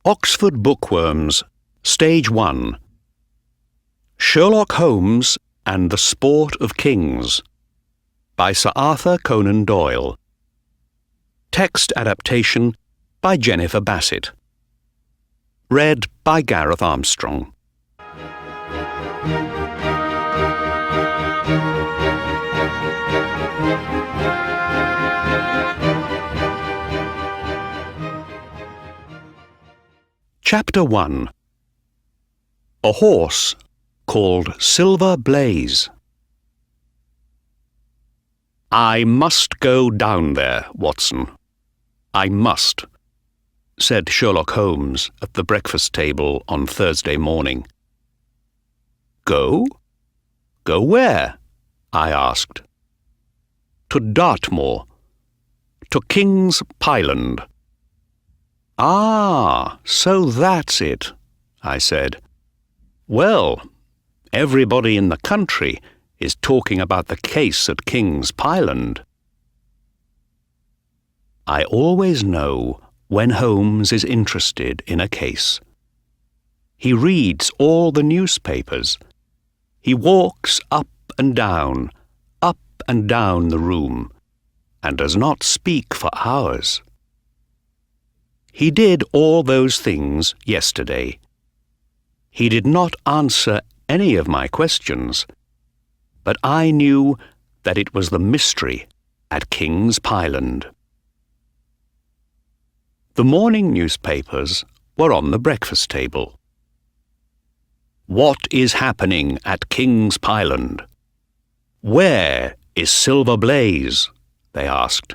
Oxford Bookworms, Stage 1. Sherlock Holmes and the Sport of Kings, by Sir Arthur Conan Doyle. Text adaptation by Jennifer Bassett. Read by Gareth Armstrong. Chapter 1. A horse called Silver Blaze. "I must go down there, Watson. I must," said Sherlock Holmes at the breakfast table on Thursday morning. "Go? Go where?" I asked. "To Dartmoor, to King's Pyland." "Ah, so that's it," I said. "Well, everybody in the country is talking about the case at King's Pyland." I always know when Holmes is interested in a case. He reads all the newspapers. He walks up and down the room, and does not speak for hours. He did all those things yesterday. He did not answer any of my questions, but I knew that it was the mystery at King's Pyland. The morning newspapers were on the breakfast table. "What is happening at King's Pyland? Where is Silver Blaze?" they asked.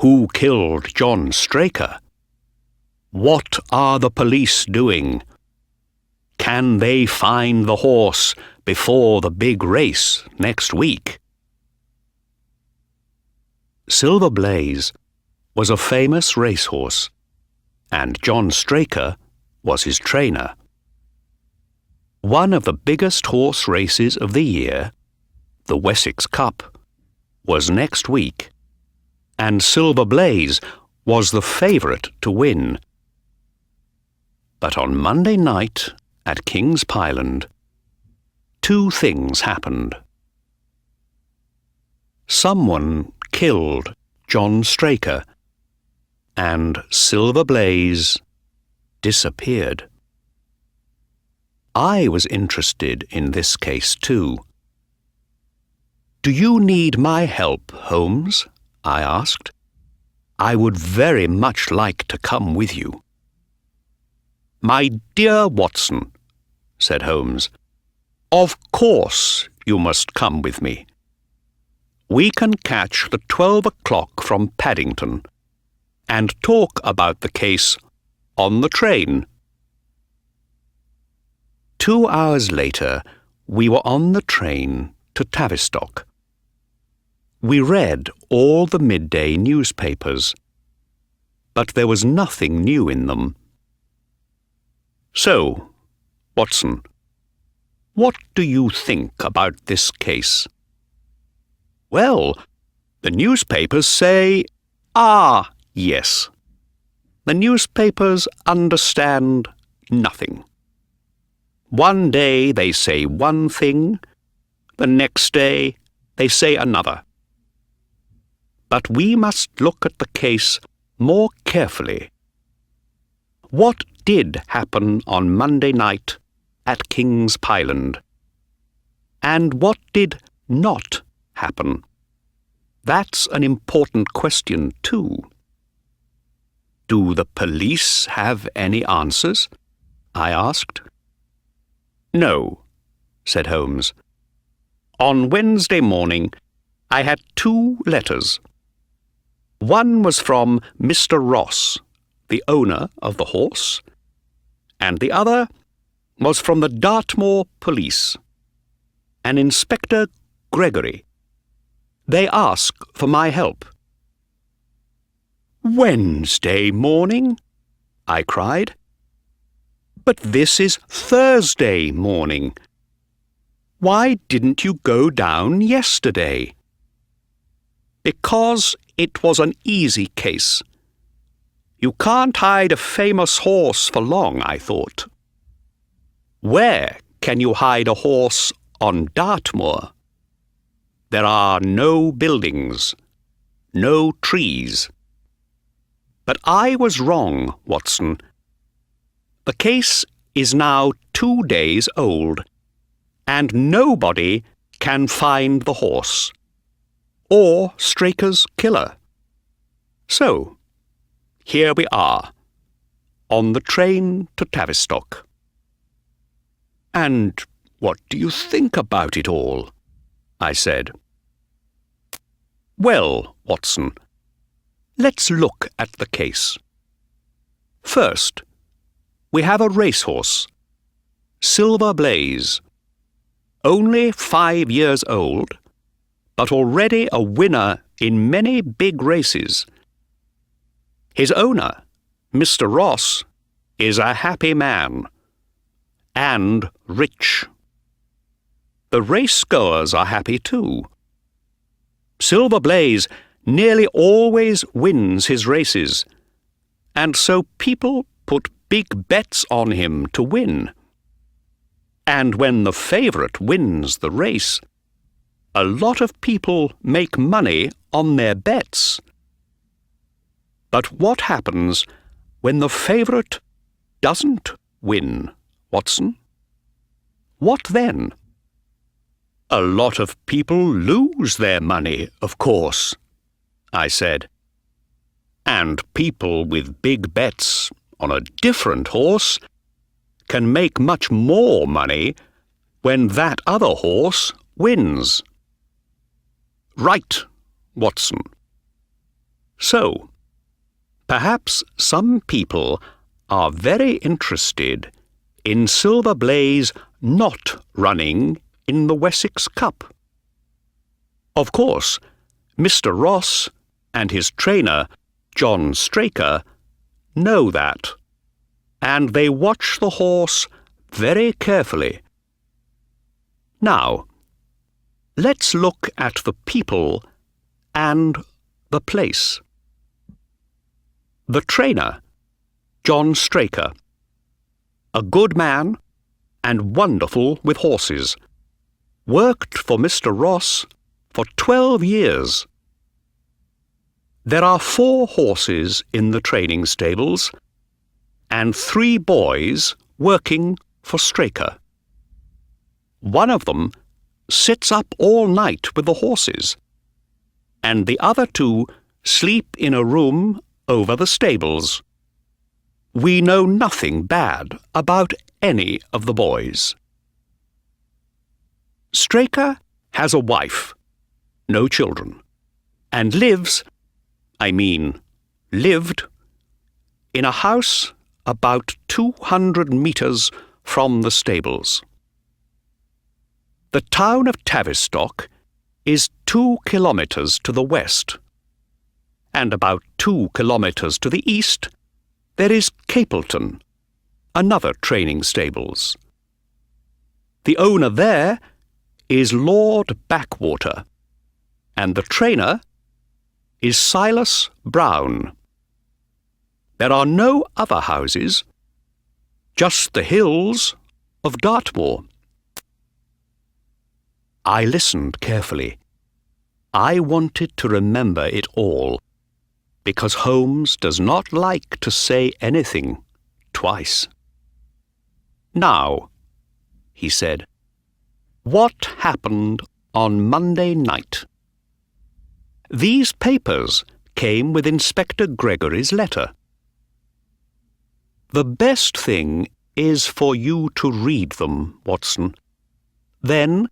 "Who killed John Straker? What are the police doing? Can they find the horse before the big race next week?" Silver Blaze was a famous racehorse, and John Straker was his trainer. One of the biggest horse races of the year, the Wessex Cup, was next week, and Silver Blaze was the favourite to win. But on Monday night at King's Pyland, two things happened. Someone killed John Straker, and Silver Blaze disappeared. I was interested in this case too. "Do you need my help, Holmes?" I asked. "I would very much like to come with you." "My dear Watson," said Holmes, "of course you must come with me. We can catch the 12 o'clock from Paddington and talk about the case on the train." 2 hours later, we were on the train to Tavistock. We read all the midday newspapers, but there was nothing new in them. "So, Watson, what do you think about this case?" "Well, the newspapers say—" "Ah, yes. The newspapers understand nothing. One day they say one thing, the next day they say another. But we must look at the case more carefully. What did happen on Monday night at King's Pyland? And what did not happen? That's an important question too. Do the police have any answers?" I asked. "No," said Holmes. "On Wednesday morning I had 2 letters. One was from Mr. Ross, the owner of the horse, and the other was from the Dartmoor police, an Inspector Gregory. They ask for my help." "Wednesday morning?" I cried. "But this is Thursday morning. Why didn't you go down yesterday?" "Because it was an easy case. You can't hide a famous horse for long, I thought. Where can you hide a horse on Dartmoor? There are no buildings, no trees. But I was wrong, Watson. The case is now 2 days old, and nobody can find the horse, or Straker's killer. So, here we are, on the train to Tavistock. And what do you think about it all? I said. Well, Watson, let's look at the case. First, we have a racehorse, Silver Blaze, only 5 years old, but already a winner in many big races. His owner, Mr. Ross, is a happy man and rich. The racegoers are happy too. Silver Blaze nearly always wins his races, and so people put big bets on him to win. And when the favourite wins the race, a lot of people make money on their bets. But what happens when the favourite doesn't win, Watson? What then? A lot of people lose their money, of course, I said. And people with big bets on a different horse can make much more money when that other horse wins. Right, Watson. So, perhaps some people are very interested in Silver Blaze not running in the Wessex Cup. Of course, Mr. Ross and his trainer, John Straker, know that, and they watch the horse very carefully. Now, let's look at the people and the place. The trainer, John Straker, a good man and wonderful with horses, worked for Mr. Ross for 12 years. There are 4 horses in the training stables and 3 boys working for Straker. One of them sits up all night with the horses, and the other 2 sleep in a room over the stables. We know nothing bad about any of the boys. Straker has a wife, no children, and lived, in a house about 200 metres from the stables. The town of Tavistock is 2 kilometres to the west, and about 2 kilometres to the east there is Capleton, another training stables. The owner there is Lord Backwater, and the trainer is Silas Brown. There are no other houses, just the hills of Dartmoor. I listened carefully. I wanted to remember it all, because Holmes does not like to say anything twice. Now, he said, what happened on Monday night? These papers came with Inspector Gregory's letter. The best thing is for you to read them, Watson. Then,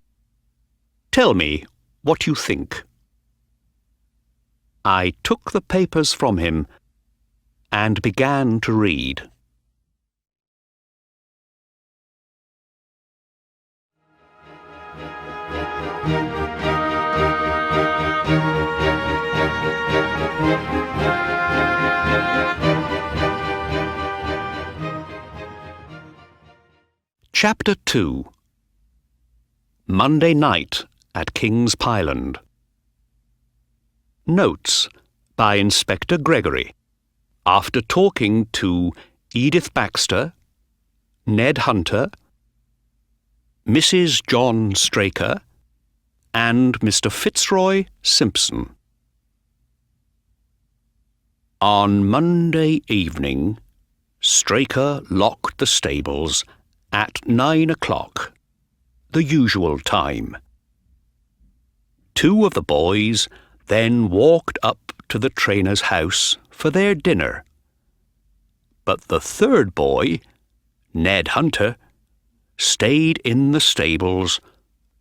tell me what you think. I took the papers from him and began to read. Chapter 2. Monday night at King's Pyland. Notes by Inspector Gregory. after talking to Edith Baxter, Ned Hunter, Mrs. John Straker, and Mr. Fitzroy Simpson. On Monday evening, Straker locked the stables at 9 o'clock, the usual time. Two of the boys then walked up to the trainer's house for their dinner. But the third boy, Ned Hunter, stayed in the stables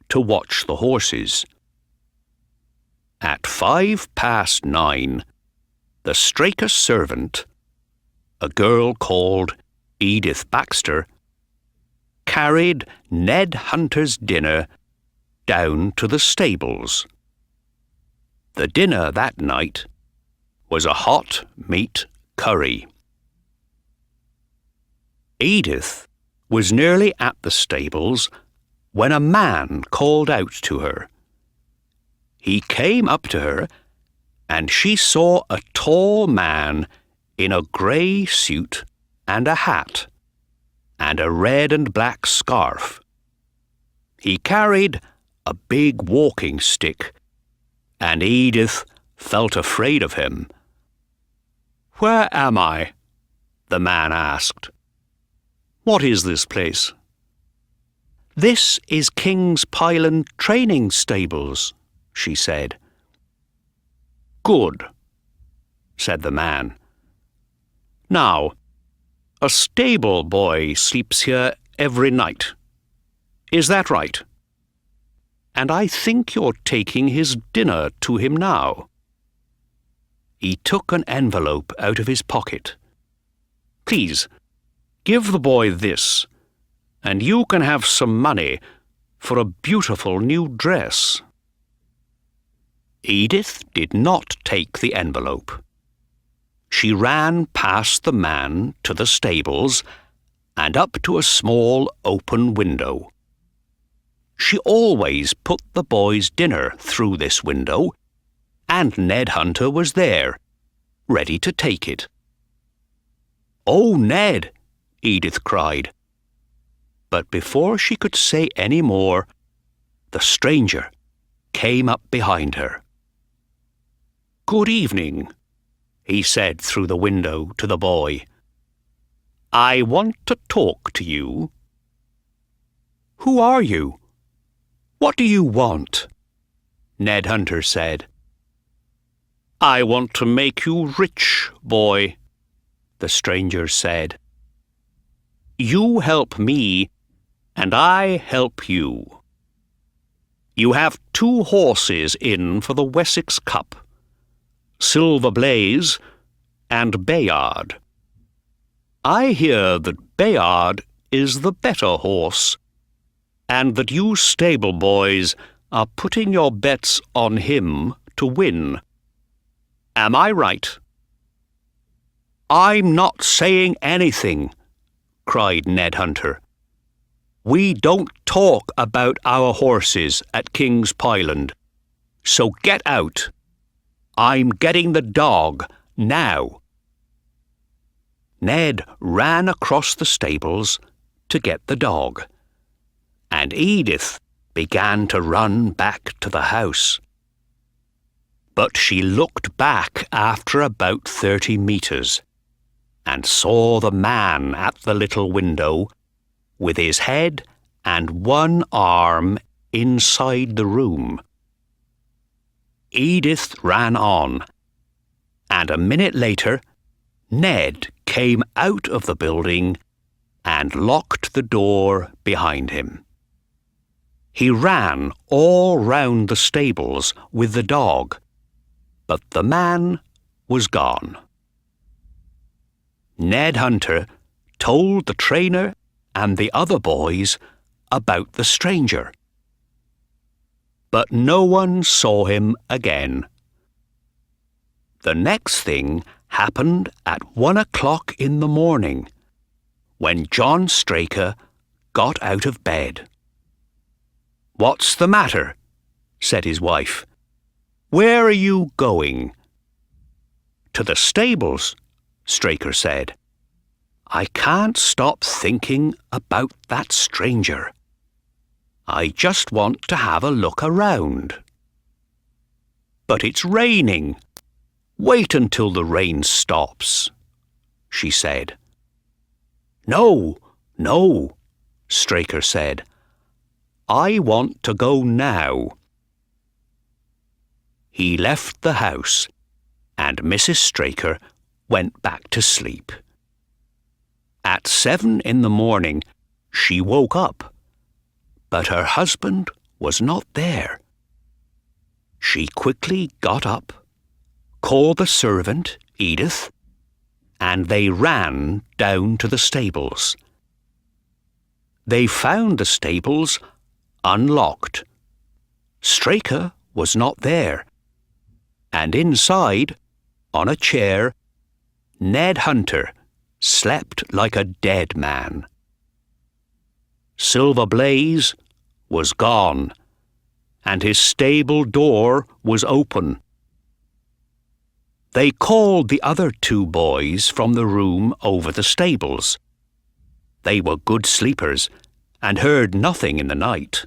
to watch the horses. At 9:05, the Straker servant, a girl called Edith Baxter, carried Ned Hunter's dinner down to the stables. The dinner that night was a hot meat curry. Edith was nearly at the stables when a man called out to her. He came up to her, and she saw a tall man in a grey suit and a hat, and a red and black scarf. He carried a big walking stick, and Edith felt afraid of him. "Where am I?" the man asked. "What is this place?" "This is King's Pyland training stables," she said. "Good," said the man. "Now, a stable boy sleeps here every night. Is that right? And I think you're taking his dinner to him now." He took an envelope out of his pocket. "Please, give the boy this, and you can have some money for a beautiful new dress." Edith did not take the envelope. She ran past the man to the stables and up to a small open window. She always put the boy's dinner through this window, and Ned Hunter was there, ready to take it. "Oh, Ned!" Edith cried. But before she could say any more, the stranger came up behind her. "Good evening," he said through the window to the boy. "I want to talk to you." "Who are you? What do you want?" Ned Hunter said. "I want to make you rich, boy," the stranger said. "You help me, and I help you. You have 2 horses in for the Wessex Cup, Silver Blaze and Bayard. I hear that Bayard is the better horse, and that you stable boys are putting your bets on him to win. Am I right?" "I'm not saying anything," cried Ned Hunter. "We don't talk about our horses at King's Pyland, so get out. I'm getting the dog now." Ned ran across the stables to get the dog, and Edith began to run back to the house. But she looked back after about 30 meters and saw the man at the little window with his head and one arm inside the room. Edith ran on, and a minute later, Ned came out of the building and locked the door behind him. He ran all round the stables with the dog, but the man was gone. Ned Hunter told the trainer and the other boys about the stranger. But no one saw him again. The next thing happened at 1 o'clock in the morning, when John Straker got out of bed. "What's the matter?" said his wife. "Where are you going?" "To the stables," Straker said. I can't stop thinking about that stranger. I just want to have a look around. But it's raining. Wait until the rain stops, she said. No, Straker said. I want to go now. He left the house, and Mrs. Straker went back to sleep. At 7 in the morning, she woke up, but her husband was not there. She quickly got up, called the servant, Edith, and they ran down to the stables. They found the stables unlocked. Straker was not there, and inside, on a chair, Ned Hunter slept like a dead man. Silver Blaze was gone, and his stable door was open. They called the other 2 boys from the room over the stables. They were good sleepers and heard nothing in the night.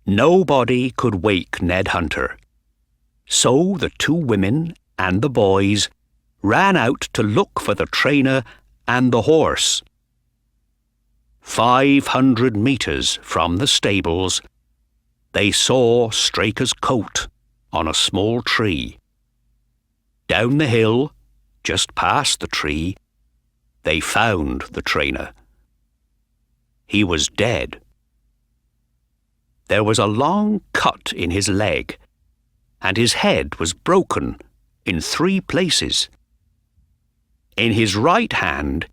Nobody could wake Ned Hunter, so the 2 women and the boys ran out to look for the trainer and the horse. 500 meters from the stables, they saw Straker's coat on a small tree. Down the hill, just past the tree, they found the trainer. He was dead. There was a long cut in his leg, and his head was broken in 3 places. In his right hand,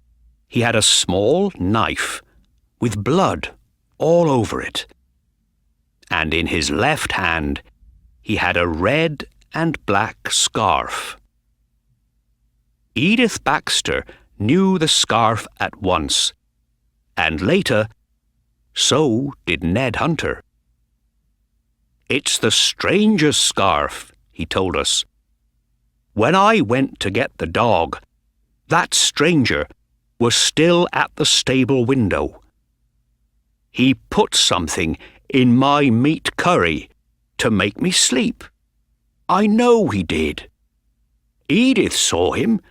he had a small knife with blood all over it, and in his left hand, he had a red and black scarf. Edith Baxter knew the scarf at once, and later, so did Ned Hunter. It's the stranger's scarf, he told us. When I went to get the dog, that stranger was still at the stable window. He put something in my meat curry to make me sleep. I know he did. Edith saw him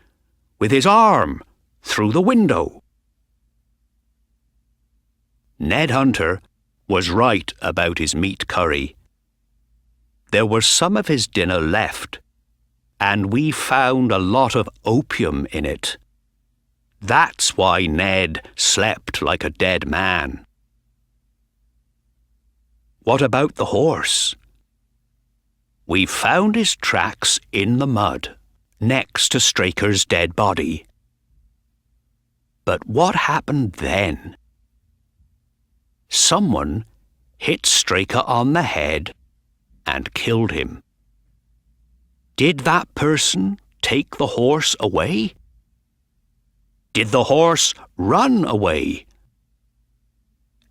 with his arm through the window. Ned Hunter was right about his meat curry. There was some of his dinner left, and we found a lot of opium in it. That's why Ned slept like a dead man. What about the horse? We found his tracks in the mud, next to Straker's dead body. But what happened then? Someone hit Straker on the head and killed him. Did that person take the horse away? Did the horse run away?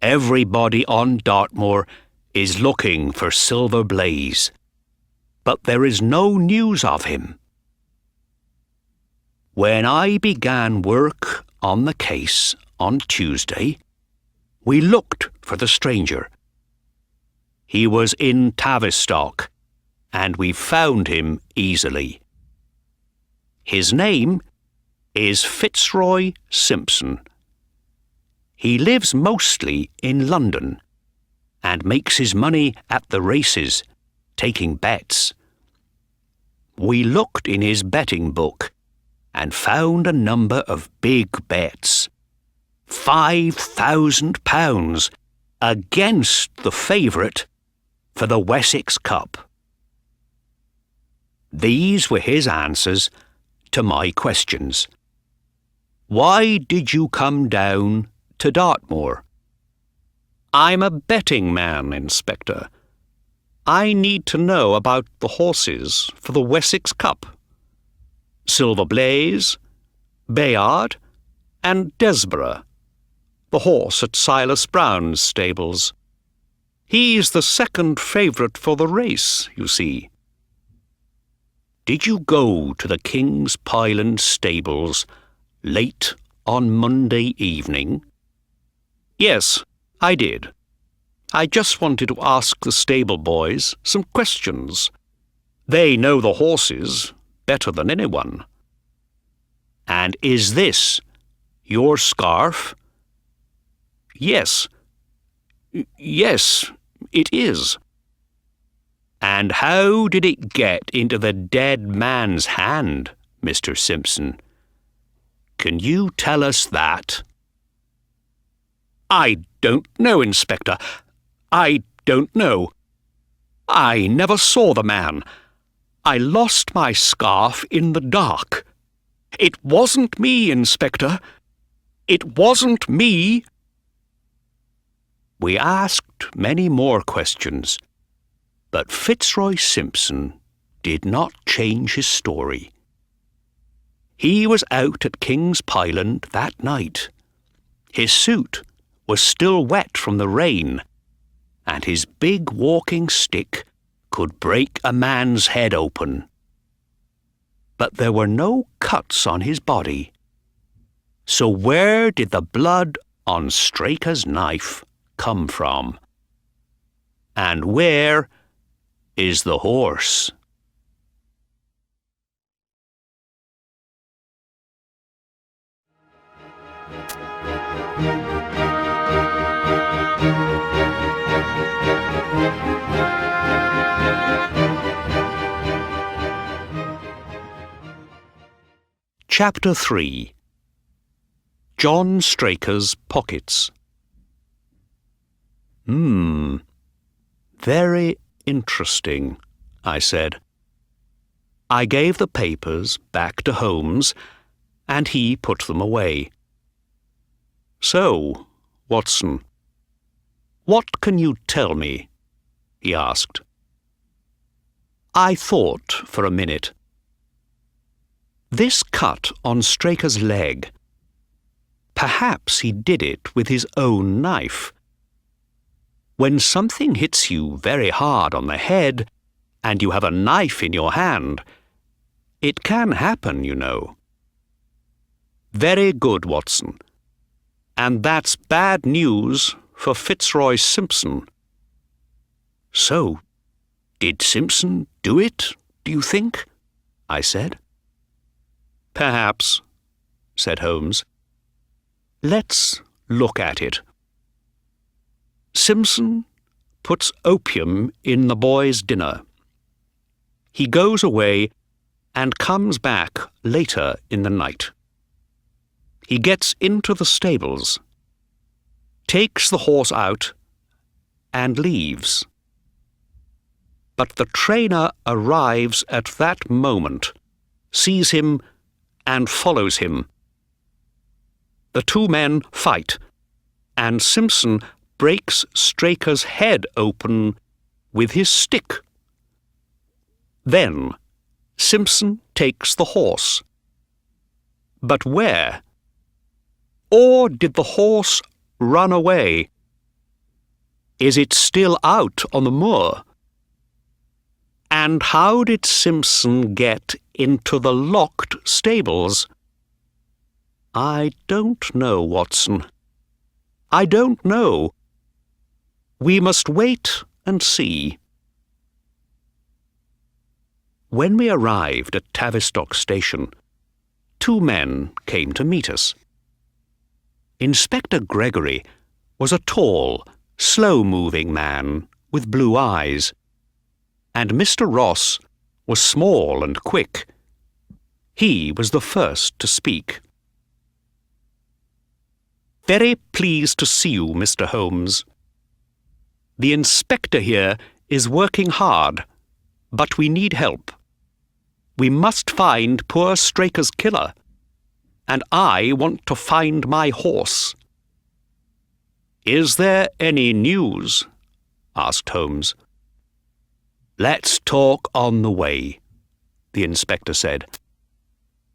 Everybody on Dartmoor is looking for Silver Blaze, but there is no news of him. When I began work on the case on Tuesday, we looked for the stranger. He was in Tavistock, and we found him easily. His name is Fitzroy Simpson. He lives mostly in London and makes his money at the races, taking bets. We looked in his betting book and found a number of big bets. £5,000 against the favourite for the Wessex Cup. These were his answers to my questions. Why did you come down to Dartmoor? I'm a betting man, Inspector. I need to know about the horses for the Wessex Cup. Silver Blaze, Bayard, and Desborough, the horse at Silas Brown's stables. He's the second favourite for the race, you see. Did you go to the King's Pyland stables late on Monday evening? Yes, I did. I just wanted to ask the stable boys some questions. They know the horses better than anyone. And is this your scarf? Yes. Yes, it is. And how did it get into the dead man's hand, Mr. Simpson? Can you tell us that? I don't know, Inspector. I don't know. I never saw the man. I lost my scarf in the dark. It wasn't me, Inspector. It wasn't me. We asked many more questions, but Fitzroy Simpson did not change his story. He was out at King's Pyland that night. His suit was still wet from the rain, and his big walking stick could break a man's head open. But there were no cuts on his body. So where did the blood on Straker's knife come from? And where is the horse? Chapter 3. John Straker's Pockets. Very interesting, I said. I gave the papers back to Holmes, and he put them away. So, Watson, what can you tell me? He asked. I thought for a minute. This cut on Straker's leg. Perhaps he did it with his own knife. When something hits you very hard on the head, and you have a knife in your hand, it can happen, you know. Very good, Watson. And that's bad news for Fitzroy Simpson. So, did Simpson do it, do you think? I said. Perhaps, said Holmes. Let's look at it. Simpson puts opium in the boy's dinner. He goes away and comes back later in the night. He gets into the stables, takes the horse out, and leaves. But the trainer arrives at that moment, sees him, and follows him. The two men fight, and Simpson breaks Straker's head open with his stick. Then Simpson takes the horse. But where? Or did the horse run away? Is it still out on the moor? And how did Simpson get into the locked stables? I don't know, Watson. I don't know. We must wait and see. When we arrived at Tavistock Station, two men came to meet us. Inspector Gregory was a tall, slow-moving man with blue eyes, and Mr. Ross was small and quick. He was the first to speak. Very pleased to see you, Mr. Holmes. The inspector here is working hard, but we need help. We must find poor Straker's killer, and I want to find my horse. Is there any news? Asked Holmes. Let's talk on the way, the inspector said.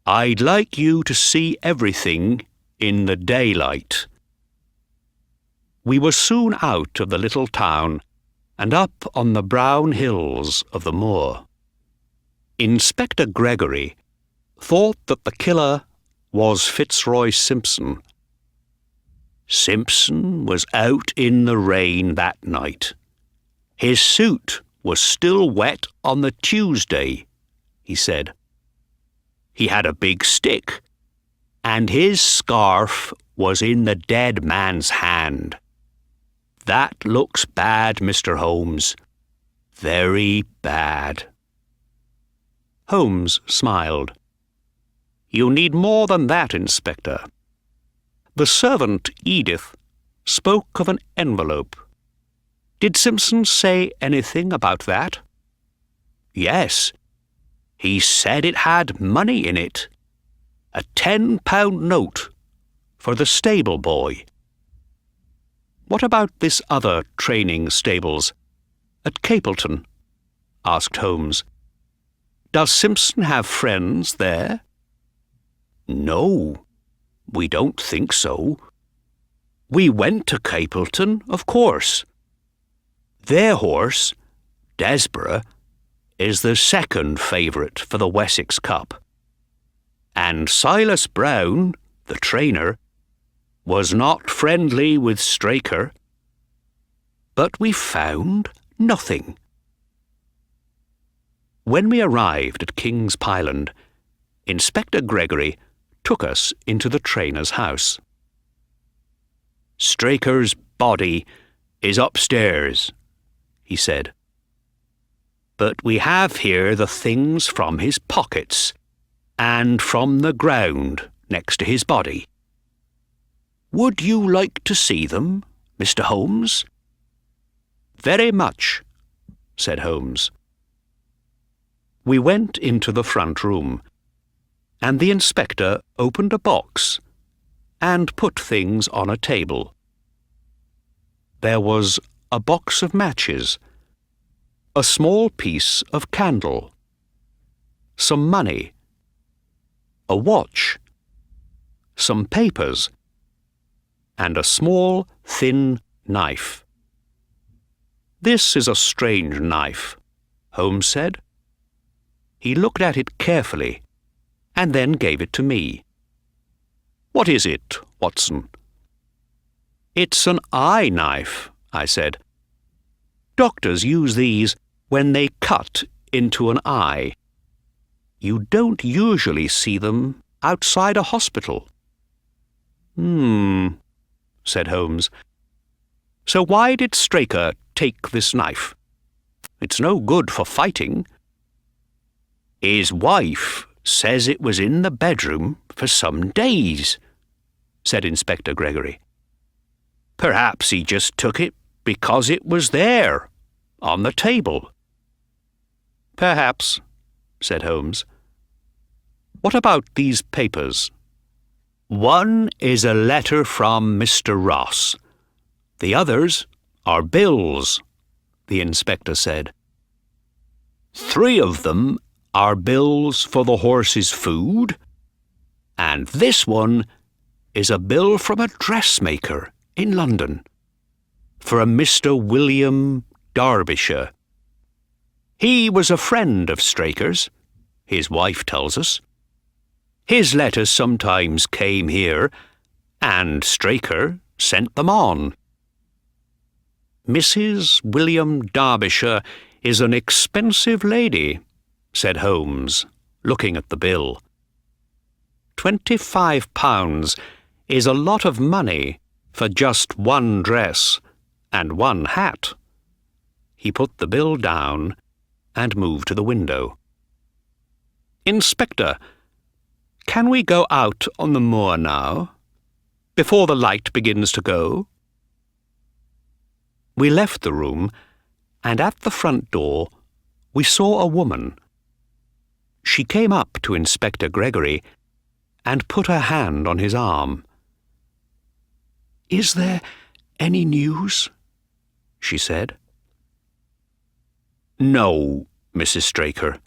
I'd like you to see everything in the daylight. We were soon out of the little town and up on the brown hills of the moor. Inspector Gregory thought that the killer was Fitzroy Simpson. Simpson was out in the rain that night. His suit was still wet on the Tuesday, he said. He had a big stick, and his scarf was in the dead man's hand. That looks bad, Mr. Holmes. Very bad. Holmes smiled. You need more than that, Inspector. The servant, Edith, spoke of an envelope. Did Simpson say anything about that? Yes. He said it had money in it. A £10 note for the stable boy. What about this other training stables at Capleton? Asked Holmes. Does Simpson have friends there? No, we don't think so. We went to Capleton, of course. Their horse, Desborough, is the second favourite for the Wessex Cup. And Silas Brown, the trainer, was not friendly with Straker. But we found nothing. When we arrived at King's Pyland, Inspector Gregory took us into the trainer's house. Straker's body is upstairs, he said. But we have here the things from his pockets and from the ground next to his body. Would you like to see them, Mr. Holmes? Very much, said Holmes. We went into the front room, and the inspector opened a box and put things on a table. There was a box of matches, a small piece of candle, some money, a watch, some papers, and a small, thin knife. This is a strange knife, Holmes said. He looked at it carefully and then gave it to me. What is it, Watson? It's an eye knife, I said. Doctors use these when they cut into an eye. You don't usually see them outside a hospital. Said Holmes. So why did Straker take this knife? It's no good for fighting. His wife says it was in the bedroom for some days, said Inspector Gregory. Perhaps he just took it because it was there, on the table. Perhaps, said Holmes. What about these papers? One is a letter from Mr. Ross. The others are bills, the inspector said. 3 of them are bills for the horse's food, and this one is a bill from a dressmaker in London for a Mr. William Derbyshire. He was a friend of Straker's, his wife tells us. His letters sometimes came here, and Straker sent them on. Mrs. William Derbyshire is an expensive lady, said Holmes, looking at the bill. £25 is a lot of money for just one dress and one hat. He put the bill down and moved to the window. Inspector, can we go out on the moor now, before the light begins to go? We left the room, and at the front door we saw a woman. She came up to Inspector Gregory and put her hand on his arm. "Is there any news?" she said. "No, Mrs. Straker.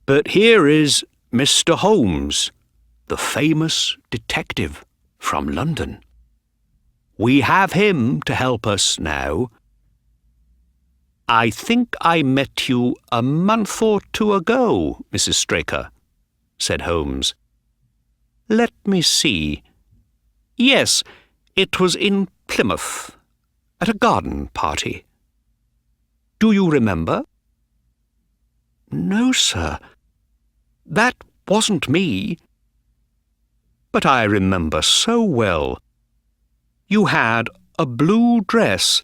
But here is Mr. Holmes, the famous detective from London. We have him to help us now." I think I met you a month or two ago, Mrs. Straker, said Holmes. Let me see. Yes, it was in Plymouth, at a garden party. Do you remember? No, sir. That wasn't me. But I remember so well. You had a blue dress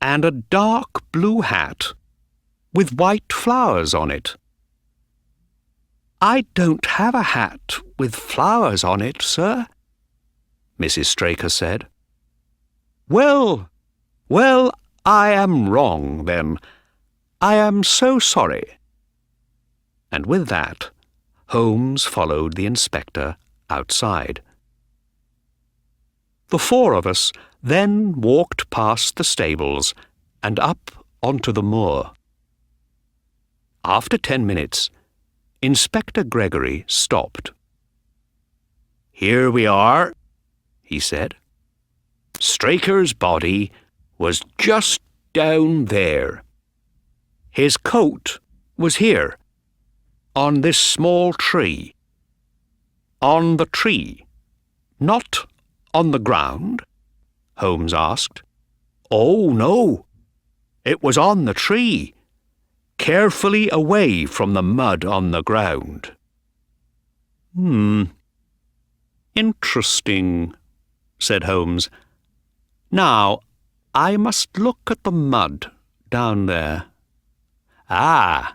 and a dark blue hat with white flowers on it. I don't have a hat with flowers on it, sir, Mrs. Straker said. Well, I am wrong, then. I am so sorry. And with that, Holmes followed the inspector outside. The four of us then walked past the stables and up onto the moor. After 10 minutes, Inspector Gregory stopped. Here we are, he said. Straker's body was just down there. His coat was here, on this small tree. On the tree, not on the ground? Holmes asked. Oh, no. It was on the tree, carefully away from the mud on the ground. Interesting, said Holmes. Now, I must look at the mud down there. Ah,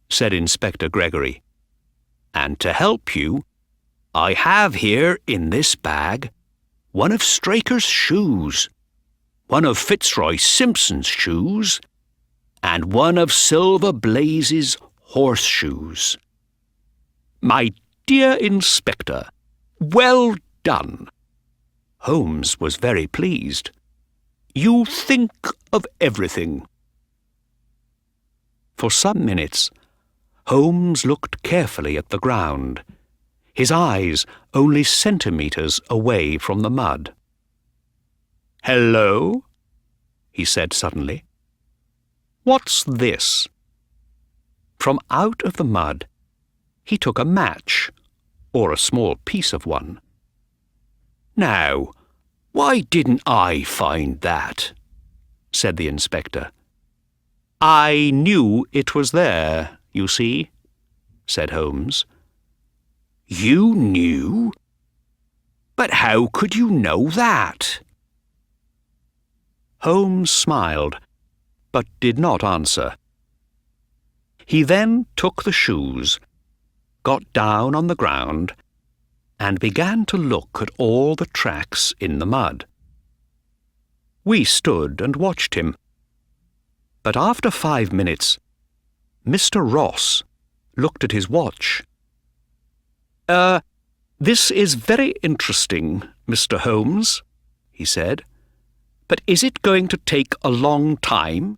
said Inspector Gregory. And to help you, I have here in this bag one of Straker's shoes, one of Fitzroy Simpson's shoes, and one of Silver Blaze's horseshoes. My dear Inspector, well done. Holmes was very pleased. You think of everything. For some minutes, Holmes looked carefully at the ground, his eyes only centimetres away from the mud. Hello, he said suddenly. What's this? From out of the mud, he took a match, or a small piece of one. Now, why didn't I find that? Said the inspector. I knew it was there, you see, said Holmes. You knew? But how could you know that? Holmes smiled, but did not answer. He then took the shoes, got down on the ground, and began to look at all the tracks in the mud. We stood and watched him. But after 5 minutes, Mr. Ross looked at his watch. This is very interesting, Mr. Holmes, he said. But is it going to take a long time?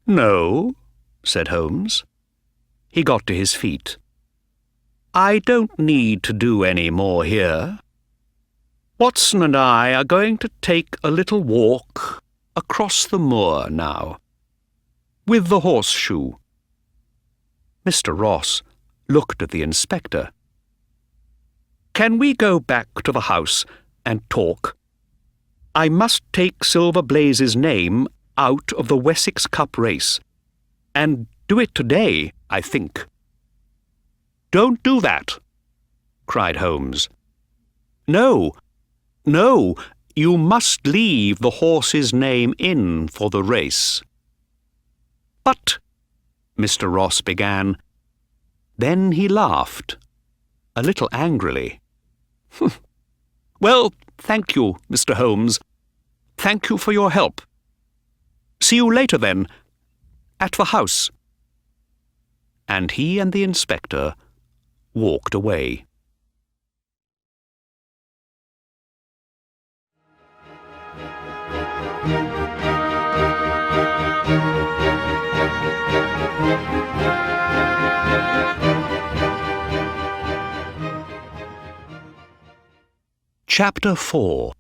No, said Holmes. He got to his feet. I don't need to do any more here. Watson and I are going to take a little walk across the moor now, with the horseshoe. Mr. Ross looked at the inspector. Can we go back to the house and talk? I must take Silver Blaze's name out of the Wessex Cup race, and do it today, I think. Don't do that, cried Holmes. No, you must leave the horse's name in for the race. But, Mr. Ross began. Then he laughed, a little angrily. Well, thank you, Mr. Holmes. Thank you for your help. See you later, then, at the house. And he and the inspector walked away. Chapter 4.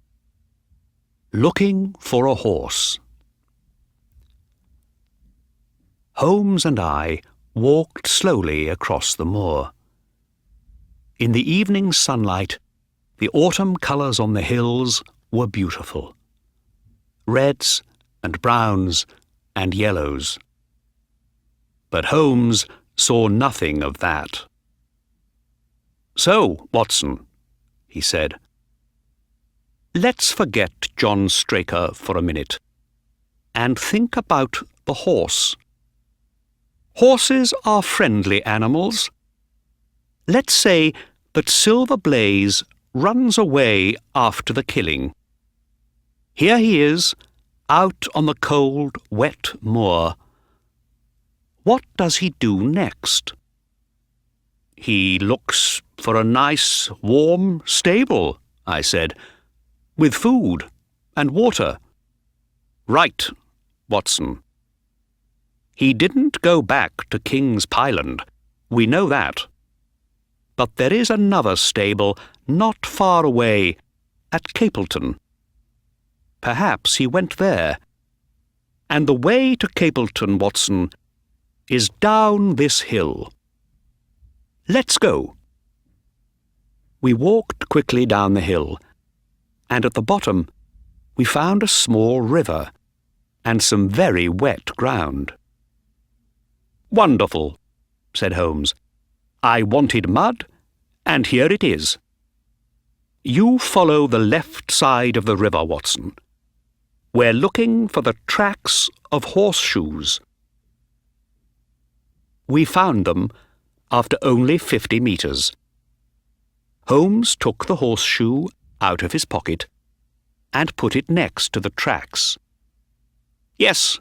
Looking for a Horse. Holmes and I walked slowly across the moor. In the evening sunlight, the autumn colours on the hills were beautiful. Reds and browns and yellows. But Holmes saw nothing of that. "So, Watson," he said, "let's forget John Straker for a minute and think about the horse. Horses are friendly animals. Let's say that Silver Blaze runs away after the killing. Here he is, out on the cold, wet moor. What does he do next?" "He looks for a nice, warm stable," I said, "with food and water." "Right, Watson. He didn't go back to King's Pyland, we know that. But there is another stable not far away, at Capleton. Perhaps he went there. And the way to Capleton, Watson, is down this hill. Let's go." We walked quickly down the hill, and at the bottom we found a small river and some very wet ground. "Wonderful," said Holmes. "I wanted mud, and here it is. You follow the left side of the river, Watson. We're looking for the tracks of horseshoes." We found them after only 50 metres. Holmes took the horseshoe out of his pocket and put it next to the tracks. "Yes,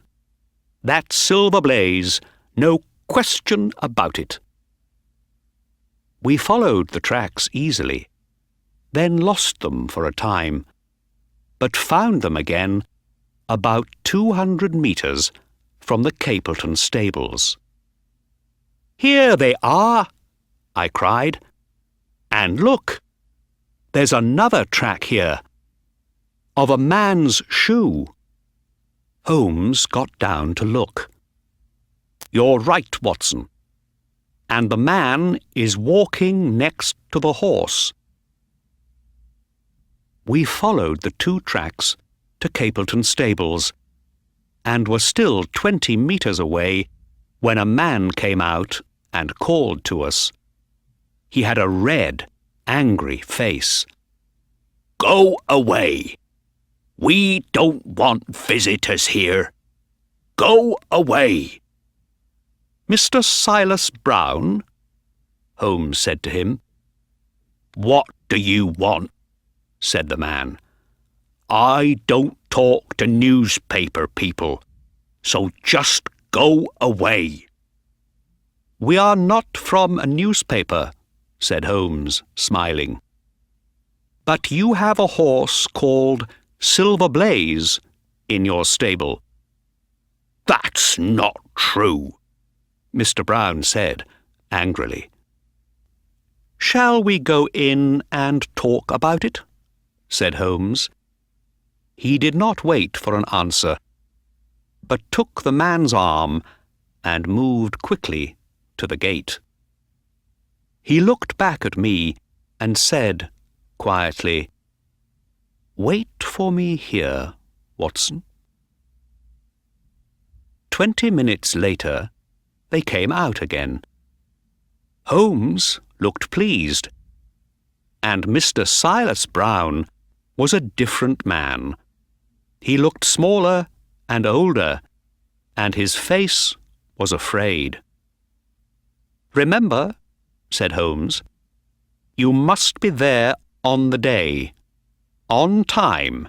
that's Silver Blaze, no question about it." We followed the tracks easily, then lost them for a time, but found them again about 200 metres from the Capleton stables. "Here they are!" I cried. "And look, there's another track here, of a man's shoe." Holmes got down to look. "You're right, Watson. And the man is walking next to the horse." We followed the 2 tracks to Capleton stables, and were still 20 metres away when a man came out and called to us. He had a red, angry face. "Go away! We don't want visitors here. Go away!" "Mr. Silas Brown?" Holmes said to him. "What do you want?" said the man. "I don't talk to newspaper people, so just go away." "We are not from a newspaper," said Holmes, smiling. "But you have a horse called Silver Blaze in your stable." "That's not true," Mr. Brown said angrily. "Shall we go in and talk about it?" said Holmes. He did not wait for an answer, but took the man's arm and moved quickly to the gate. He looked back at me and said quietly, "Wait for me here, Watson." 20 minutes later, they came out again. Holmes looked pleased, and Mr. Silas Brown was a different man. He looked smaller and older, and his face was afraid. "Remember," said Holmes, "you must be there on the day, on time,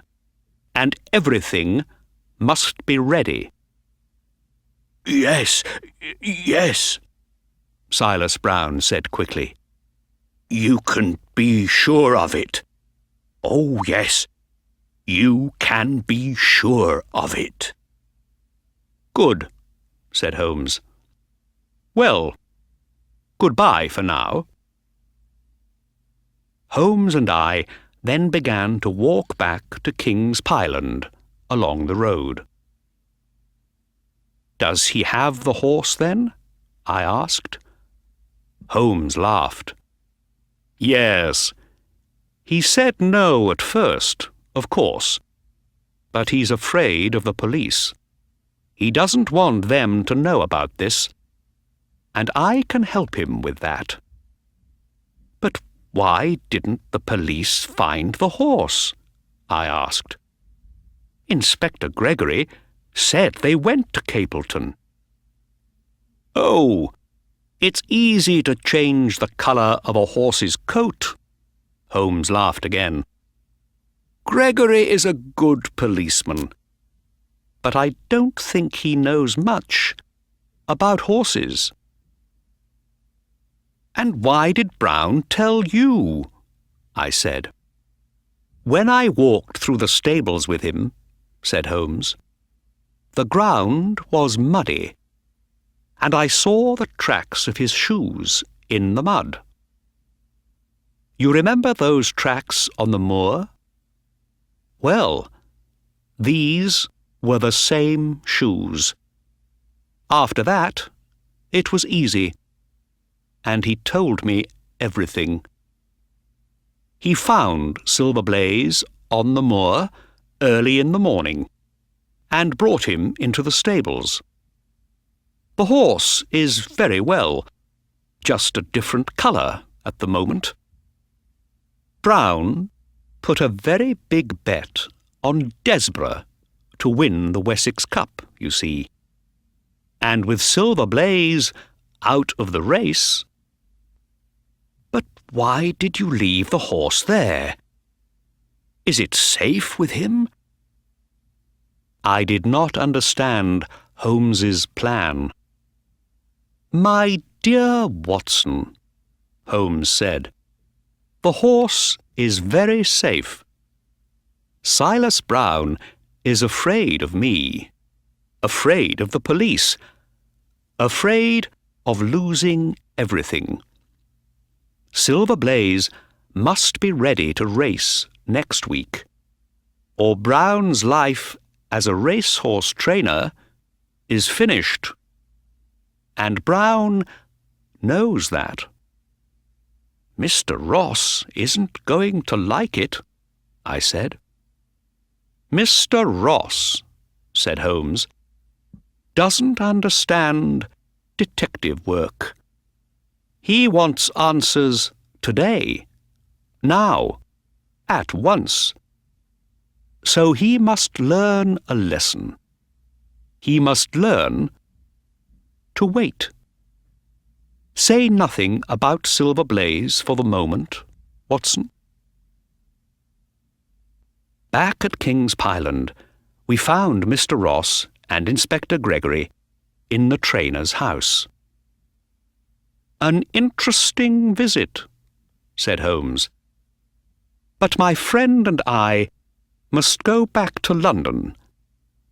and everything must be ready." "Yes, yes," Silas Brown said quickly. "You can be sure of it. Oh, yes, you can be sure of it." "Good," said Holmes. "Well, goodbye for now." Holmes and I then began to walk back to King's Pyland along the road. Does he have the horse, then? I asked. Holmes laughed. Yes. He said no at first, of course, but he's afraid of the police. He doesn't want them to know about this, and I can help him with that. But why didn't the police find the horse? I asked. Inspector Gregory said they went to Capleton. Oh, it's easy to change the colour of a horse's coat. Holmes laughed again. Gregory is a good policeman, but I don't think he knows much about horses. And why did Brown tell you? I said. When I walked through the stables with him, said Holmes, the ground was muddy, and I saw the tracks of his shoes in the mud. You remember those tracks on the moor? Well, these were the same shoes. After that, it was easy, and he told me everything. He found Silver Blaze on the moor early in the morning and brought him into the stables. The horse is very well, just a different colour at the moment. Brown put a very big bet on Desborough to win the Wessex Cup, you see. And with Silver Blaze out of the race... But why did you leave the horse there? Is it safe with him? I did not understand Holmes's plan. My dear Watson, Holmes said, the horse is very safe. Silas Brown is afraid of me, afraid of the police, afraid of losing everything. Silver Blaze must be ready to race next week, or Brown's life as a racehorse trainer is finished. And Brown knows that. Mr. Ross isn't going to like it, I said. Mr. Ross, said Holmes, doesn't understand detective work. He wants answers today, now, at once. So he must learn a lesson. He must learn to wait. Say nothing about Silver Blaze for the moment, Watson. Back at King's Pyland, we found Mr. Ross and Inspector Gregory in the trainer's house. An interesting visit, said Holmes. But my friend and I must go back to London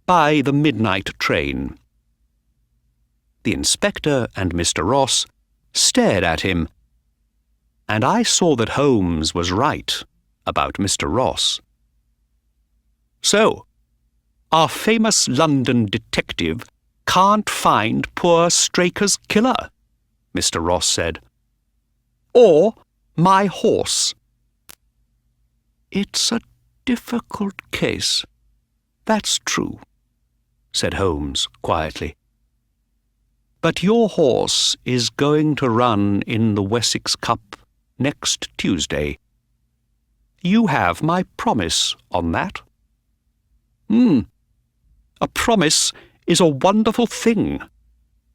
by the midnight train. The inspector and Mr. Ross stared at him, and I saw that Holmes was right about Mr. Ross. So, our famous London detective can't find poor Straker's killer, Mr. Ross said. Or my horse. It's a difficult case, that's true, said Holmes quietly. But your horse is going to run in the Wessex Cup next Tuesday. You have my promise on that. A promise is a wonderful thing,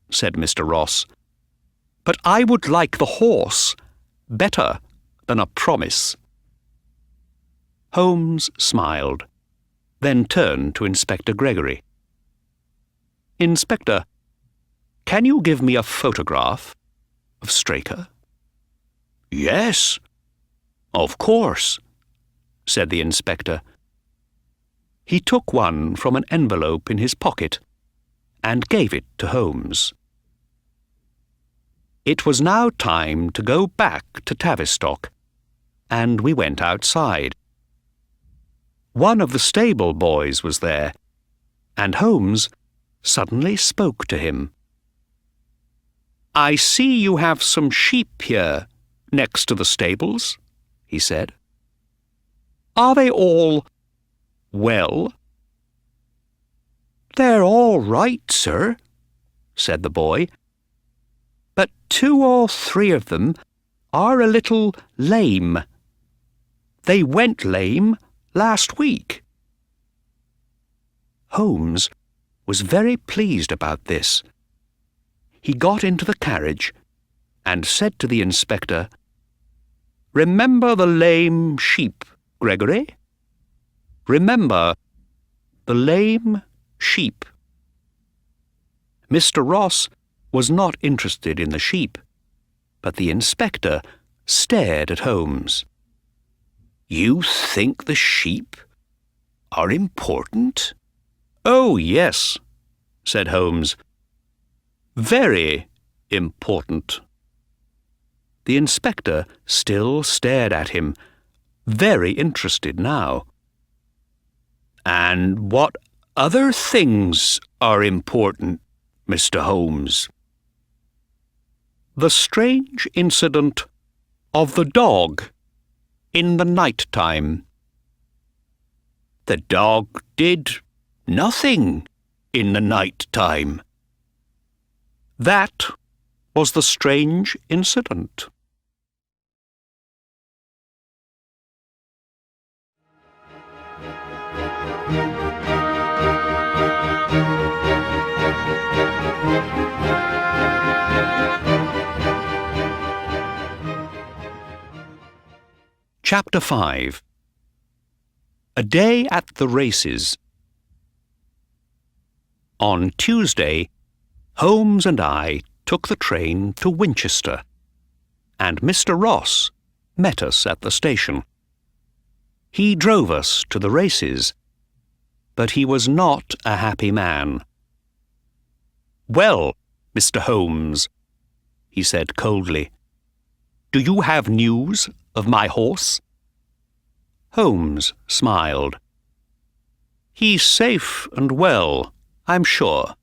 said Mr. Ross. But I would like the horse better than a promise. Holmes smiled, then turned to Inspector Gregory. Inspector, can you give me a photograph of Straker? Yes, of course, said the inspector. He took one from an envelope in his pocket and gave it to Holmes. It was now time to go back to Tavistock, and we went outside. One of the stable boys was there, and Holmes suddenly spoke to him. "I see you have some sheep here, next to the stables," he said. "Are they all well?" "They're all right, sir," said the boy, "but 2 or 3 of them are a little lame. They went lame last week." Holmes was very pleased about this. He got into the carriage and said to the inspector, "Remember the lame sheep, Gregory. Remember the lame sheep." Mr. Ross was not interested in the sheep, but the inspector stared at Holmes. "You think the sheep are important?" "Oh, yes," said Holmes. "Very important." The inspector still stared at him, very interested now. "And what other things are important, Mr. Holmes?" "The strange incident of the dog in the night time." "The dog did nothing in the night time." "That was the strange incident." Chapter 5. A Day at the Races. On Tuesday, Holmes and I took the train to Winchester, and Mr. Ross met us at the station. He drove us to the races, but he was not a happy man. "Well, Mr. Holmes," he said coldly, "do you have news of my horse?" Holmes smiled. "He's safe and well, I'm sure.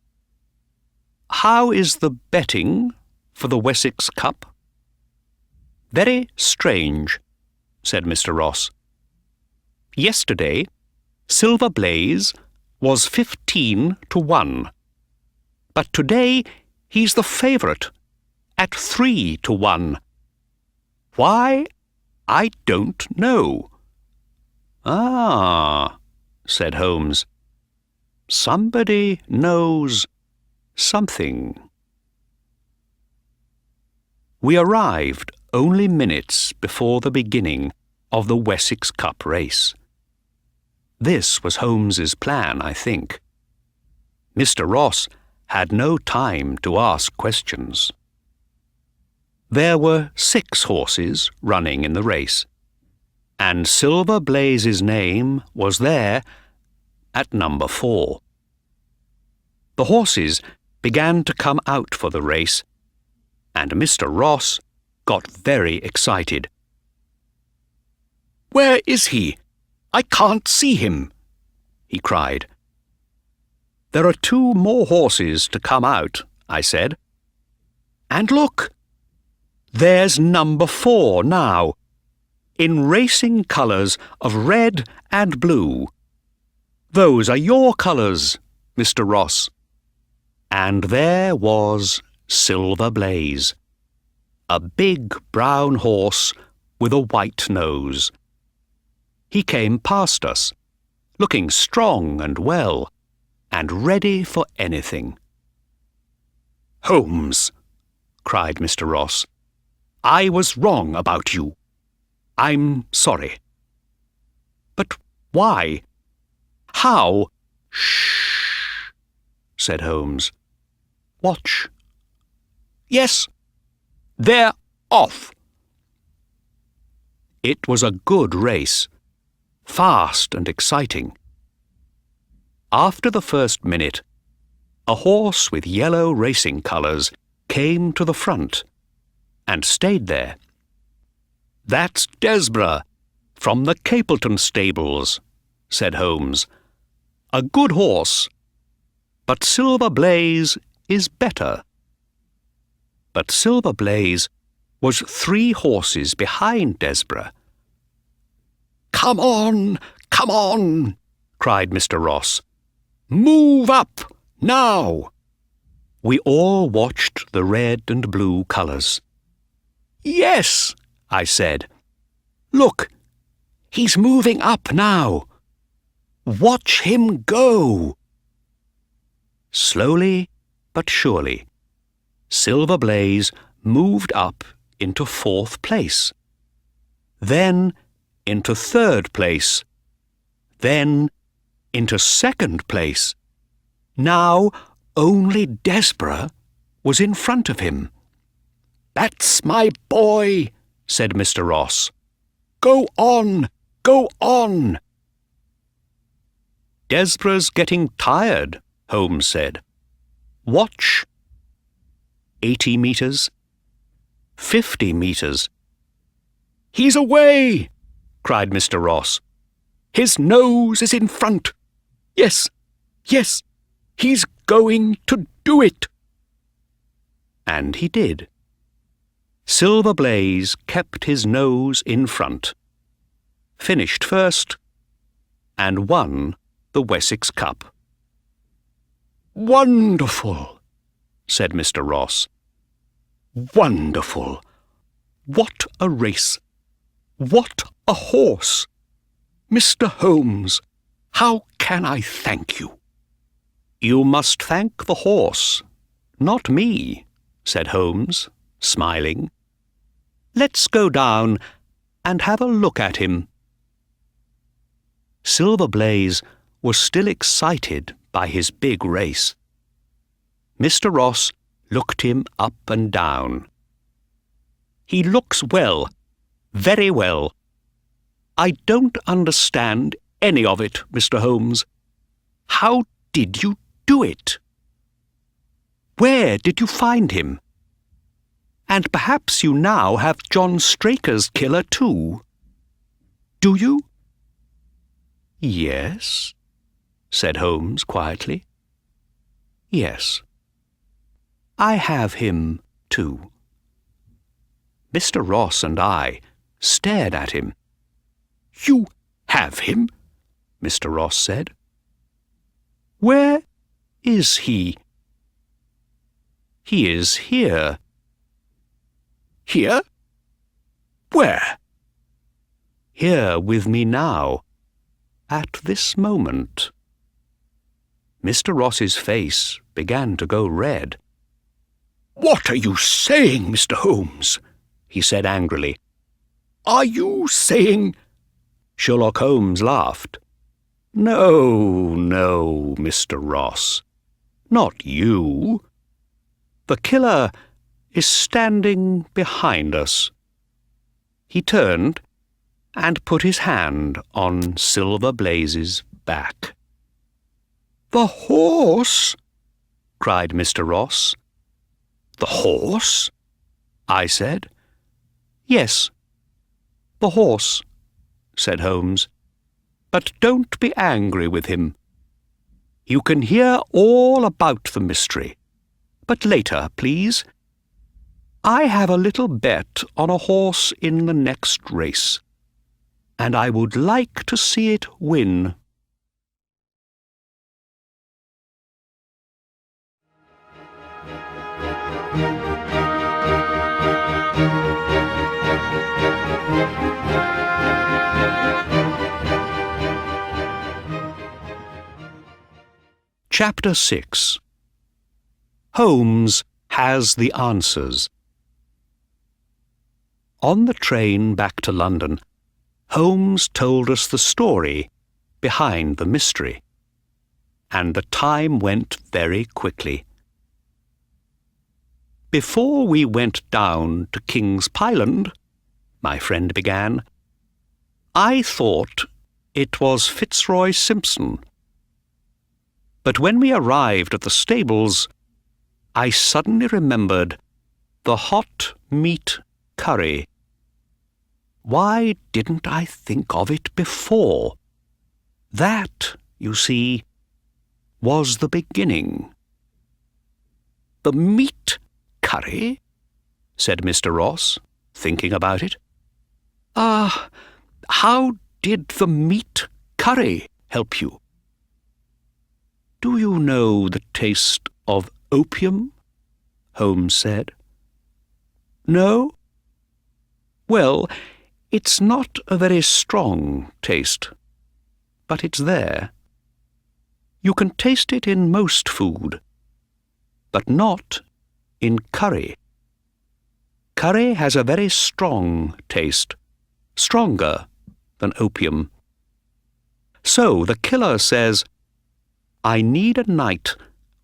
How is the betting for the Wessex Cup?" "Very strange," said Mr. Ross. "Yesterday, Silver Blaze was 15 to 1, but today he's the favourite at 3 to 1. Why, I don't know." "Ah," said Holmes. "Somebody knows something." We arrived only minutes before the beginning of the Wessex Cup race. This was Holmes's plan, I think. Mr. Ross had no time to ask questions. There were 6 horses running in the race, and Silver Blaze's name was there at number 4. The horses began to come out for the race, and Mr. Ross got very excited. "Where is he? I can't see him," he cried. "There are 2 more horses to come out," I said. "And look, there's number 4 now, in racing colours of red and blue. Those are your colours, Mr. Ross." And there was Silver Blaze, a big brown horse with a white nose. He came past us, looking strong and well, and ready for anything. "Holmes," cried Mr. Ross, "I was wrong about you. I'm sorry." "But why? How?" "Shh," said Holmes. "Watch." "Yes, they're off." It was a good race, fast and exciting. After the first minute, a horse with yellow racing colours came to the front and stayed there. "That's Desborough, from the Capleton stables," said Holmes. "A good horse. but Silver Blaze is better." But Silver Blaze was 3 horses behind Desborough. "Come on, come on," cried Mr. Ross. "Move up, now." We all watched the red and blue colours. "Yes," I said. "Look, he's moving up now. Watch him go." Slowly but surely, Silver Blaze moved up into 4th place, then into 3rd place, then into 2nd place. Now only Desborough was in front of him. "That's my boy," said Mr. Ross. "Go on, go on." "Desborough's getting tired," Holmes said. "Watch." 80 metres, 50 metres. "He's away!" cried Mr. Ross. "His nose is in front. Yes, yes, he's going to do it." And he did. Silver Blaze kept his nose in front, finished first, and won the Wessex Cup. "Wonderful," said Mr. Ross. "Wonderful. What a race! What a horse! Mr. Holmes, how can I thank you?" "You must thank the horse, not me," said Holmes, smiling. "Let's go down and have a look at him." Silver Blaze was still excited by his big race. Mr. Ross looked him up and down. "He looks well, very well. I don't understand any of it, Mr. Holmes. How did you do it? Where did you find him? And perhaps you now have John Straker's killer too. Do you?" "Yes," said Holmes quietly. "Yes, I have him too." Mr. Ross and I stared at him. "You have him?" Mr. Ross said. "Where is he?" "He is here." "Here? Where?" "Here with me now, at this moment." Mr. Ross's face began to go red. "What are you saying, Mr. Holmes?" he said angrily. "Are you saying—" Sherlock Holmes laughed. "No, no, Mr. Ross. Not you. The killer is standing behind us." He turned and put his hand on Silver Blaze's back. "The horse!" cried Mr. Ross. "The horse?" I said. "Yes, the horse," said Holmes. "But don't be angry with him. You can hear all about the mystery, but later, please. I have a little bet on a horse in the next race, and I would like to see it win." Chapter 6. Holmes has the answers. On the train back to London, Holmes told us the story behind the mystery, and the time went very quickly. "Before we went down to King's Pyland," my friend began, "I thought it was Fitzroy Simpson. But when we arrived at the stables, I suddenly remembered the hot meat curry. Why didn't I think of it before? That, you see, was the beginning. "The meat curry?" said Mr. Ross, thinking about it. How did the meat curry help you?" "Do you know the taste of opium?" Holmes said. "No? Well, it's not a very strong taste, but it's there. You can taste it in most food, but not in curry. Curry has a very strong taste, stronger than opium. So the killer says, 'I need a night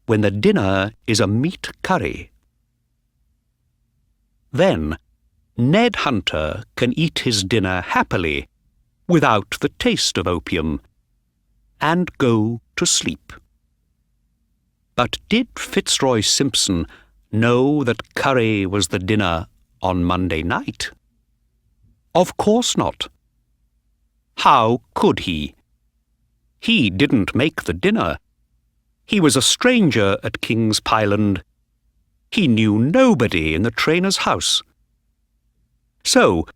when the dinner is a meat curry.' Then Ned Hunter can eat his dinner happily without the taste of opium and go to sleep." But did Fitzroy Simpson know that curry was the dinner on Monday night? Of course not. How could he? He didn't make the dinner. He was a stranger at King's Pyland. He knew nobody in the trainer's house. So,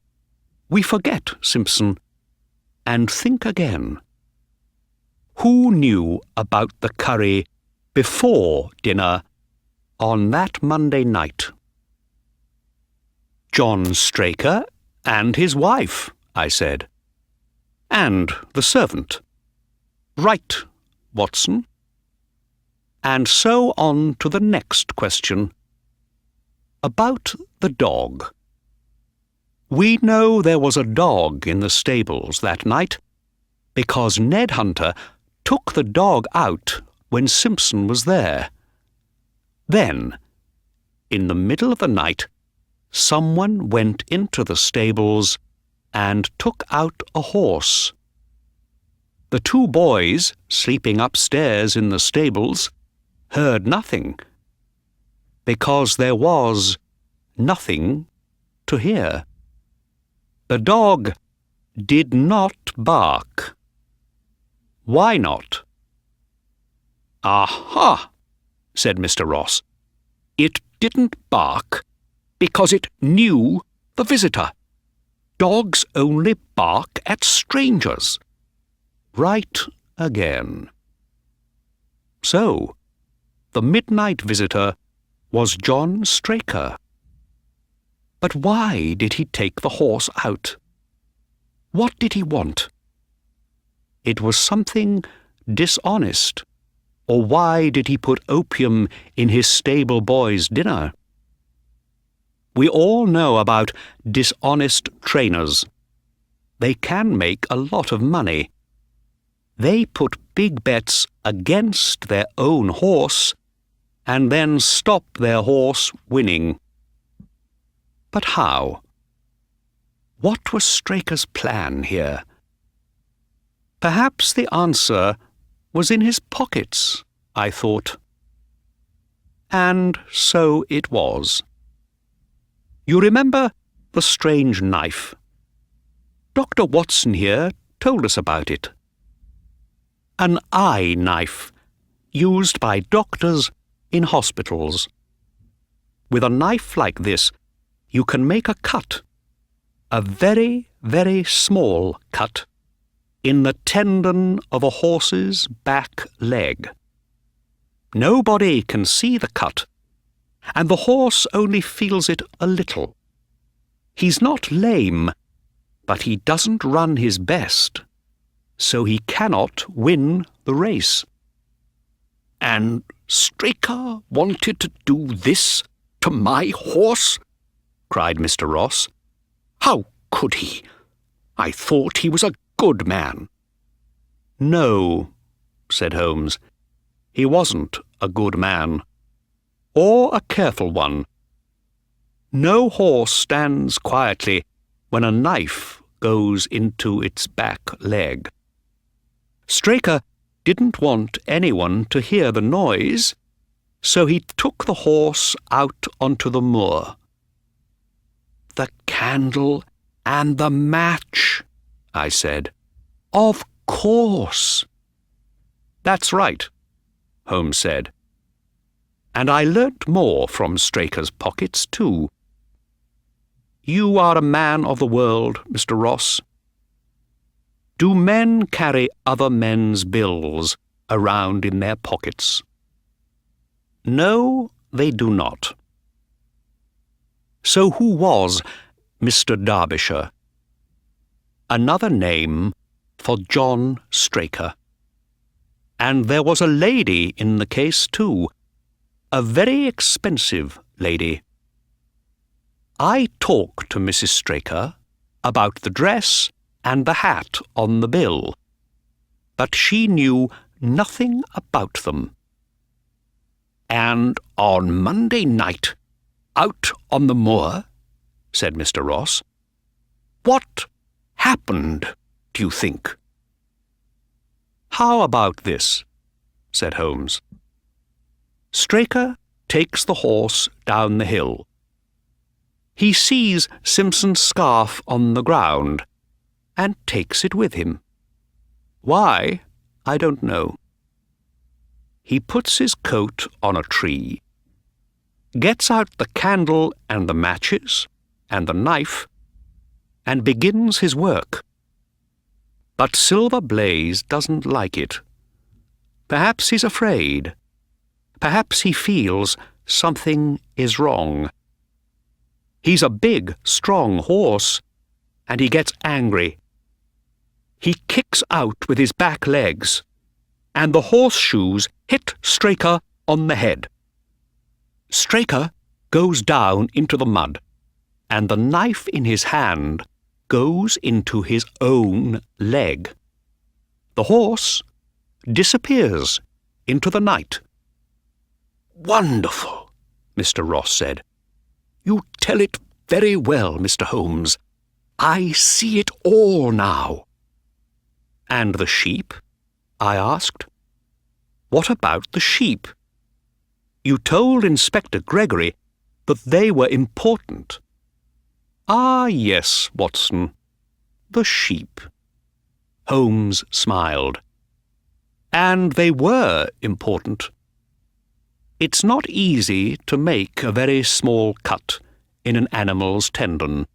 we forget Simpson and think again. Who knew about the curry before dinner on that Monday night? "John Straker and his wife," I said. "And the servant." "Right, Watson." And so on to the next question. About the dog. We know there was a dog in the stables that night because Ned Hunter took the dog out when Simpson was there. Then, in the middle of the night, someone went into the stables and took out a horse. The two boys, sleeping upstairs in the stables, heard nothing, because there was nothing to hear. The dog did not bark. Why not? "Aha!" said Mr. Ross. "It didn't bark because it knew the visitor. Dogs only bark at strangers." Right again. So, the midnight visitor was John Straker. But why did he take the horse out? What did he want? It was something dishonest. Or why did he put opium in his stable boy's dinner? We all know about dishonest trainers. They can make a lot of money. They put big bets against their own horse and then stop their horse winning. But how? What was Straker's plan here? Perhaps the answer was in his pockets, I thought. And so it was. You remember the strange knife? Dr. Watson here told us about it. An eye knife, used by doctors in hospitals. With a knife like this, you can make a cut, a very, very small cut, in the tendon of a horse's back leg. Nobody can see the cut, and the horse only feels it a little. He's not lame, but he doesn't run his best, so he cannot win the race. And Straker wanted to do this to my horse? Cried Mr. Ross. How could he? I thought he was a good man. No, said Holmes. He wasn't a good man, or a careful one. No horse stands quietly when a knife goes into its back leg. Straker didn't want anyone to hear the noise, so he took the horse out onto the moor. The candle and the match, I said. Of course. That's right. Holmes said. And I learnt more from Straker's pockets, too. You are a man of the world, Mr. Ross. Do men carry other men's bills around in their pockets? No, they do not. So who was Mr. Derbyshire? Another name for John Straker. And there was a lady in the case, too, a very expensive lady. I talked to Mrs. Straker about the dress and the hat on the bill, but she knew nothing about them. And on Monday night, out on the moor, said Mr. Ross, what happened, do you think? How about this, said Holmes. Straker takes the horse down the hill. He sees Simpson's scarf on the ground and takes it with him. Why, I don't know. He puts his coat on a tree, gets out the candle and the matches and the knife, and begins his work. But Silver Blaze doesn't like it. Perhaps he's afraid. Perhaps he feels something is wrong. He's a big, strong horse, and he gets angry. He kicks out with his back legs, and the horseshoes hit Straker on the head. Straker goes down into the mud, and the knife in his hand goes into his own leg. The horse disappears into the night. Wonderful, Mr. Ross said. You tell it very well, Mr. Holmes. I see it all now. And the sheep? I asked. What about the sheep? You told Inspector Gregory that they were important. Ah, yes, Watson, the sheep. Holmes smiled. And they were important. It's not easy to make a very small cut in an animal's tendon,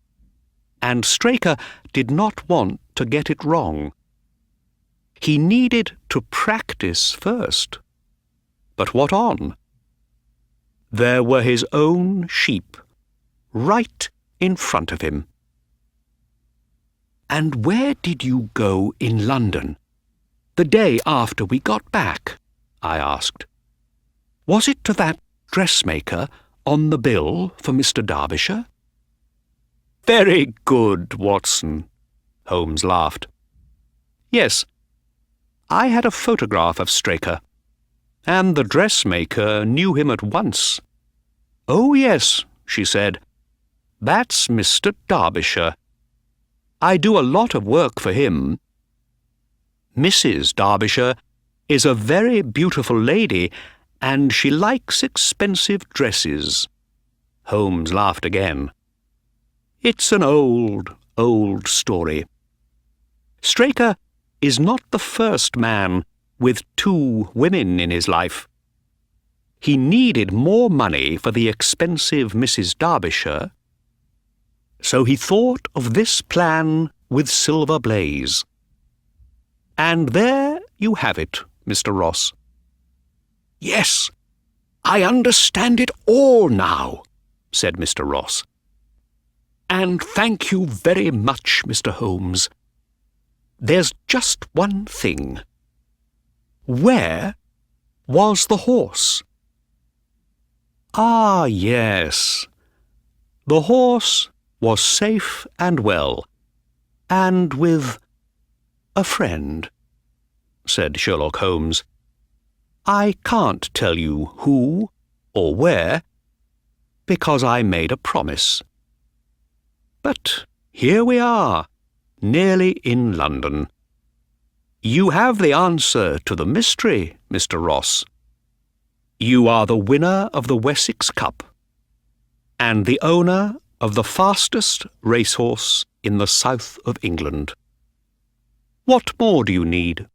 and Straker did not want to get it wrong. He needed to practice first. But what on? There were his own sheep, right in front of him. And where did you go in London, the day after we got back? I asked. Was it to that dressmaker on the bill for Mr. Derbyshire? Very good, Watson, Holmes laughed. Yes, I had a photograph of Straker, and the dressmaker knew him at once. Oh, yes, she said. That's Mr. Derbyshire. I do a lot of work for him. Mrs. Derbyshire is a very beautiful lady, and she likes expensive dresses. Holmes laughed again. It's an old, old story. Straker is not the first man with 2 women in his life. He needed more money for the expensive Mrs. Derbyshire, so he thought of this plan with Silver Blaze. And there you have it, Mr. Ross. Yes, I understand it all now, said Mr. Ross. And thank you very much, Mr. Holmes. There's just one thing. Where was the horse? Ah, yes. The horse was safe and well, and with a friend, said Sherlock Holmes. I can't tell you who or where, because I made a promise. But here we are, nearly in London. You have the answer to the mystery, Mr. Ross. You are the winner of the Wessex Cup, and the owner of the fastest racehorse in the south of England. What more do you need?